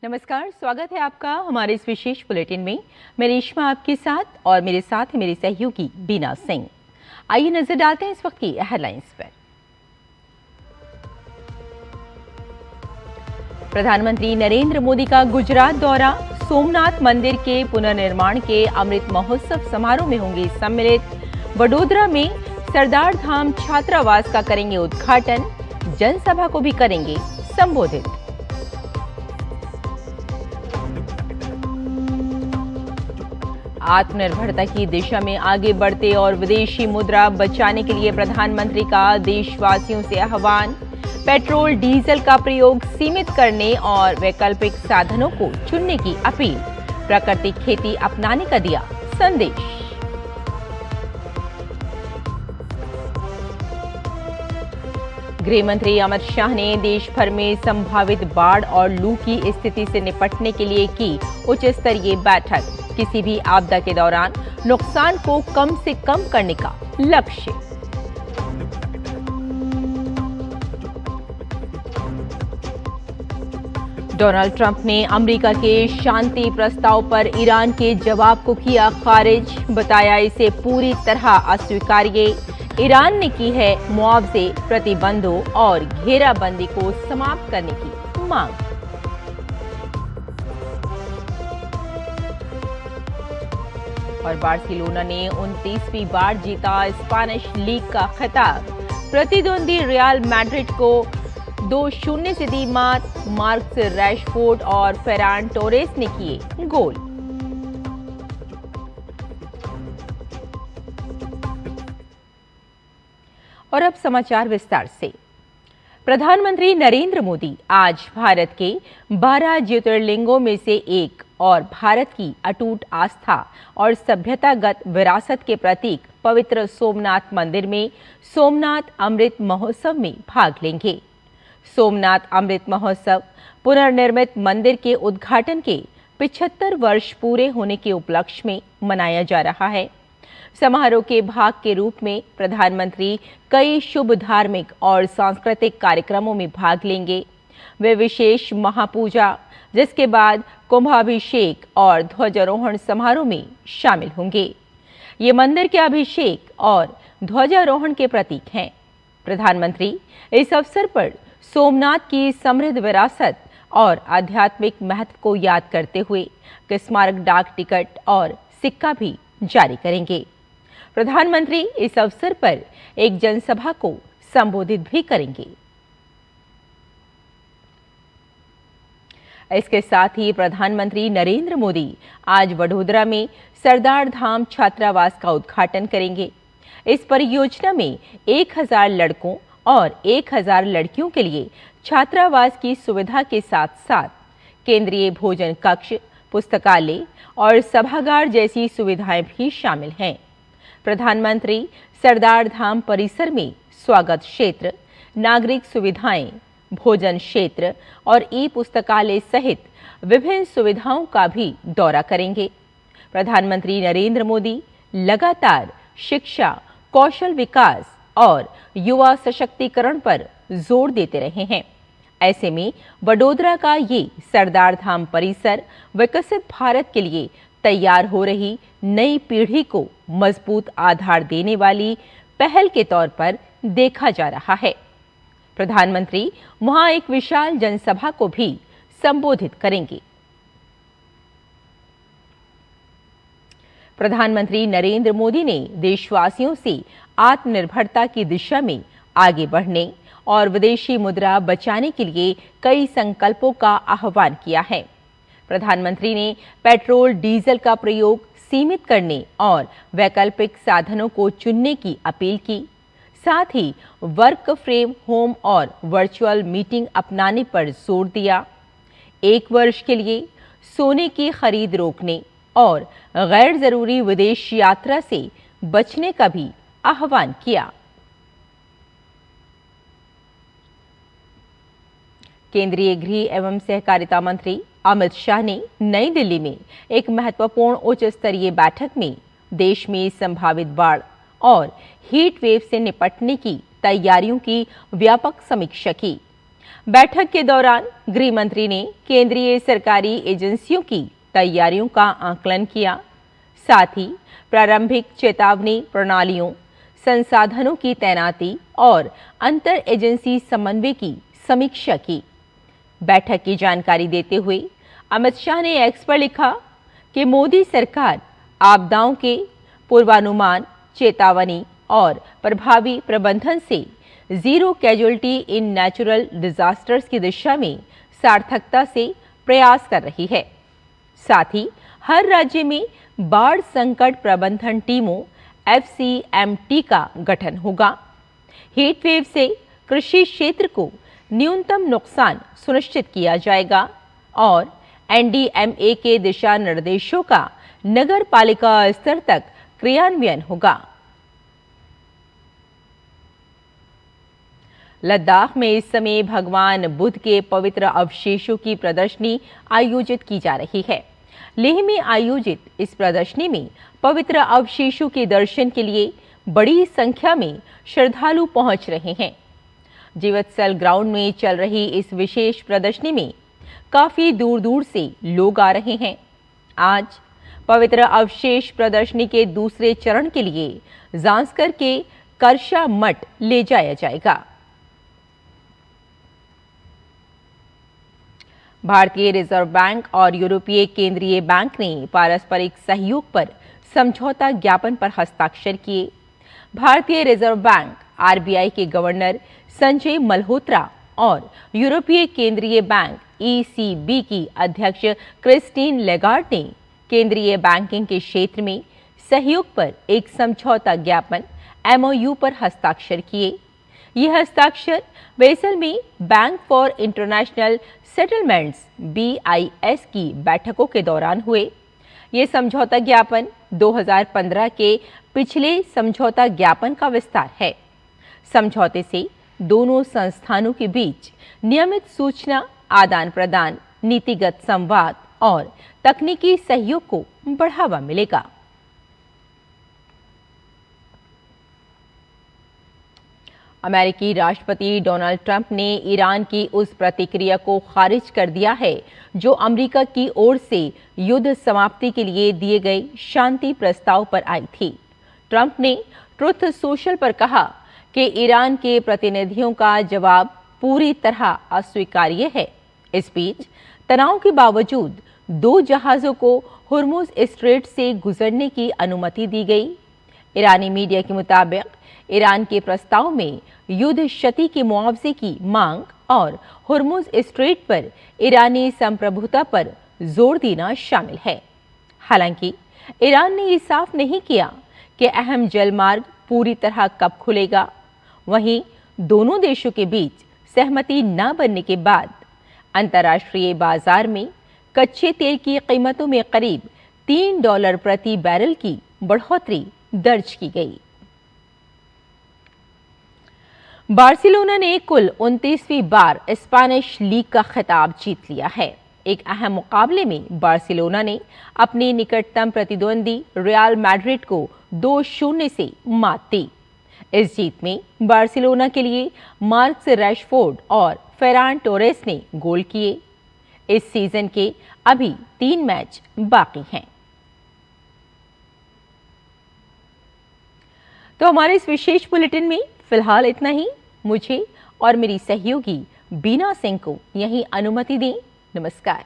नमस्कार, स्वागत है आपका हमारे इस विशेष बुलेटिन में। मैं रेशमा आपके साथ और मेरे साथ है मेरी सहयोगी बीना सिंह। आइए नजर डालते हैं इस वक्त की हेडलाइंस पर। प्रधानमंत्री नरेंद्र मोदी का गुजरात दौरा, सोमनाथ मंदिर के पुनर्निर्माण के अमृत महोत्सव समारोह में होंगे सम्मिलित। वडोदरा में सरदार धाम छात्रावास का करेंगे उद्घाटन, जनसभा को भी करेंगे संबोधित। आत्मनिर्भरता की दिशा में आगे बढ़ते और विदेशी मुद्रा बचाने के लिए प्रधानमंत्री का देशवासियों से आह्वान। पेट्रोल डीजल का प्रयोग सीमित करने और वैकल्पिक साधनों को चुनने की अपील। प्राकृतिक खेती अपनाने का दिया संदेश। गृह मंत्री अमित शाह ने देश भर में संभावित बाढ़ और लू की स्थिति से निपटने के लिए की उच्च स्तरीय बैठक। किसी भी आपदा के दौरान नुकसान को कम से कम करने का लक्ष्य। डोनाल्ड ट्रंप ने अमेरिका के शांति प्रस्ताव पर ईरान के जवाब को किया खारिज, बताया इसे पूरी तरह अस्वीकार्य। ईरान ने की है मुआवजे, प्रतिबंधों और घेराबंदी को समाप्त करने की मांग। और बार्सिलोना ने 29वीं बार जीता स्पेनिश लीग का खिताब। प्रतिद्वंदी रियल मैड्रिड को 2-0 से दी मात। मार्कस रैशफोर्ड और फेरान टोरेस ने किए गोल। और अब समाचार विस्तार से। प्रधानमंत्री नरेंद्र मोदी आज भारत के 12 ज्योतिर्लिंगों में से एक और भारत की अटूट आस्था और सभ्यतागत विरासत के प्रतीक पवित्र सोमनाथ मंदिर में सोमनाथ अमृत महोत्सव में भाग लेंगे। सोमनाथ अमृत महोत्सव पुनर्निर्मित मंदिर के उद्घाटन के 75 वर्ष पूरे होने के उपलक्ष्य में मनाया जा रहा है। समारोह के भाग के रूप में प्रधानमंत्री कई शुभ धार्मिक और सांस्कृतिक कार्यक्रमों में भाग लेंगे। वे विशेष महापूजा, जिसके बाद कुंभाभिषेक और ध्वजारोहण समारोह में शामिल होंगे। ये मंदिर के अभिषेक और ध्वजारोहण के प्रतीक हैं। प्रधानमंत्री इस अवसर पर सोमनाथ की समृद्ध विरासत और आध्यात्मिक महत्व को याद करते हुए स्मारक डाक टिकट और सिक्का भी जारी करेंगे। प्रधानमंत्री इस अवसर पर एक जनसभा को संबोधित भी करेंगे। इसके साथ ही प्रधानमंत्री नरेंद्र मोदी आज वडोदरा में सरदार धाम छात्रावास का उद्घाटन करेंगे। इस परियोजना में 1000 लड़कों और 1000 लड़कियों के लिए छात्रावास की सुविधा के साथ साथ केंद्रीय भोजन कक्ष, पुस्तकालय और सभागार जैसी सुविधाएं भी शामिल हैं। प्रधानमंत्री सरदार धाम परिसर में स्वागत क्षेत्र, नागरिक सुविधाएं, भोजन क्षेत्र और पुस्तकालय सहित विभिन्न सुविधाओं का भी दौरा करेंगे। प्रधानमंत्री नरेंद्र मोदी लगातार शिक्षा, कौशल विकास और युवा सशक्तिकरण पर जोर देते रहे हैं। ऐसे में वडोदरा का ये सरदार धाम परिसर विकसित भारत के लिए तैयार हो रही नई पीढ़ी को मजबूत आधार देने वाली पहल के तौर पर देखा जा रहा है। प्रधानमंत्री वहां एक विशाल जनसभा को भी संबोधित करेंगे। प्रधानमंत्री नरेंद्र मोदी ने देशवासियों से आत्मनिर्भरता की दिशा में आगे बढ़ने और विदेशी मुद्रा बचाने के लिए कई संकल्पों का आह्वान किया है। प्रधानमंत्री ने पेट्रोल डीजल का प्रयोग सीमित करने और वैकल्पिक साधनों को चुनने की अपील की। साथ ही वर्क फ्रेम होम और वर्चुअल मीटिंग अपनाने पर जोर दिया। 1 वर्ष के लिए सोने की खरीद रोकने और गैर जरूरी विदेश यात्रा से बचने का भी आह्वान किया। केंद्रीय गृह एवं सहकारिता मंत्री अमित शाह ने नई दिल्ली में एक महत्वपूर्ण उच्च स्तरीय बैठक में देश में संभावित बाढ़ और हीट वेव से निपटने की तैयारियों की व्यापक समीक्षा की। बैठक के दौरान गृह मंत्री ने केंद्रीय सरकारी एजेंसियों की तैयारियों का आकलन किया। साथ ही प्रारंभिक चेतावनी प्रणालियों, संसाधनों की तैनाती और अंतर एजेंसी समन्वय की समीक्षा की। बैठक की जानकारी देते हुए अमित शाह ने एक्स पर लिखा कि मोदी सरकार आपदाओं के पूर्वानुमान, चेतावनी और प्रभावी प्रबंधन से zero casualty in natural disasters की दिशा में सार्थकता से प्रयास कर रही है। साथ ही हर राज्य में बाढ़ संकट प्रबंधन टीमों FCMT का गठन होगा। हीट वेव से कृषि क्षेत्र को न्यूनतम नुकसान सुनिश्चित किया जाएगा और NDMA के दिशा निर्देशों का नगर पालिका स्तर तक क्रियान्वयन होगा। लद्दाख में इस समय भगवान बुद्ध के पवित्र अवशेषों की प्रदर्शनी आयोजित की जा रही है। लेह में आयोजित इस प्रदर्शनी में पवित्र अवशेषों के दर्शन के लिए बड़ी संख्या में श्रद्धालु पहुंच रहे हैं। जीवत्सल ग्राउंड में चल रही इस विशेष प्रदर्शनी में काफी दूर दूर से लोग आ रहे हैं। आज पवित्र अवशेष प्रदर्शनी के दूसरे चरण के लिए जांस्कर के करशा मठ ले जाया जाएगा। भारतीय रिजर्व बैंक और यूरोपीय केंद्रीय बैंक ने पारस्परिक सहयोग पर समझौता ज्ञापन पर हस्ताक्षर किए। भारतीय रिजर्व बैंक RBI के गवर्नर संजय मल्होत्रा और यूरोपीय केंद्रीय बैंक ECB की अध्यक्ष क्रिस्टीन लेगार्ड ने केंद्रीय बैंकिंग के क्षेत्र में सहयोग पर एक समझौता ज्ञापन MOU पर हस्ताक्षर किए। यह हस्ताक्षर बेसल में bank for international settlements BIS की बैठकों के दौरान हुए। ये समझौता ज्ञापन 2015 के पिछले समझौता ज्ञापन का विस्तार है। समझौते से दोनों संस्थानों के बीच नियमित सूचना आदान प्रदान, नीतिगत संवाद और तकनीकी सहयोग को बढ़ावा मिलेगा। अमेरिकी राष्ट्रपति डोनाल्ड ट्रंप ने ईरान की उस प्रतिक्रिया को खारिज कर दिया है जो अमेरिका की ओर से युद्ध समाप्ति के लिए दिए गए शांति प्रस्ताव पर आई थी। ट्रंप ने ट्रुथ सोशल पर कहा कि ईरान के प्रतिनिधियों का जवाब पूरी तरह अस्वीकार्य है। इस बीच तनाव के बावजूद 2 जहाजों को हुर्मुज स्ट्रेट से गुजरने की अनुमति दी गई। ईरानी मीडिया के मुताबिक ईरान के प्रस्ताव में युद्ध क्षति के मुआवजे की मांग और हुर्मुज स्ट्रेट पर ईरानी संप्रभुता पर जोर देना शामिल है। हालांकि ईरान ने ये साफ नहीं किया कि अहम जलमार्ग पूरी तरह कब खुलेगा। वहीं दोनों देशों के बीच सहमति न बनने के बाद अंतर्राष्ट्रीय बाजार में कच्चे तेल की कीमतों में करीब $3 प्रति बैरल की बढ़ोतरी दर्ज की गई। बार्सिलोना ने कुल 29वीं बार स्पेनिश लीग का खिताब जीत लिया है। एक अहम मुकाबले में बार्सिलोना ने अपने निकटतम प्रतिद्वंदी रियल मैड्रिड को 2-0 से मात दी। इस जीत में बार्सिलोना के लिए मार्कस रैशफोर्ड और फेरान टोरेस ने गोल किए। इस सीजन के अभी 3 मैच बाकी हैं। तो हमारे इस विशेष बुलेटिन में फिलहाल इतना ही। मुझे और मेरी सहयोगी बीना सिंह को यहीं अनुमति दें। नमस्कार।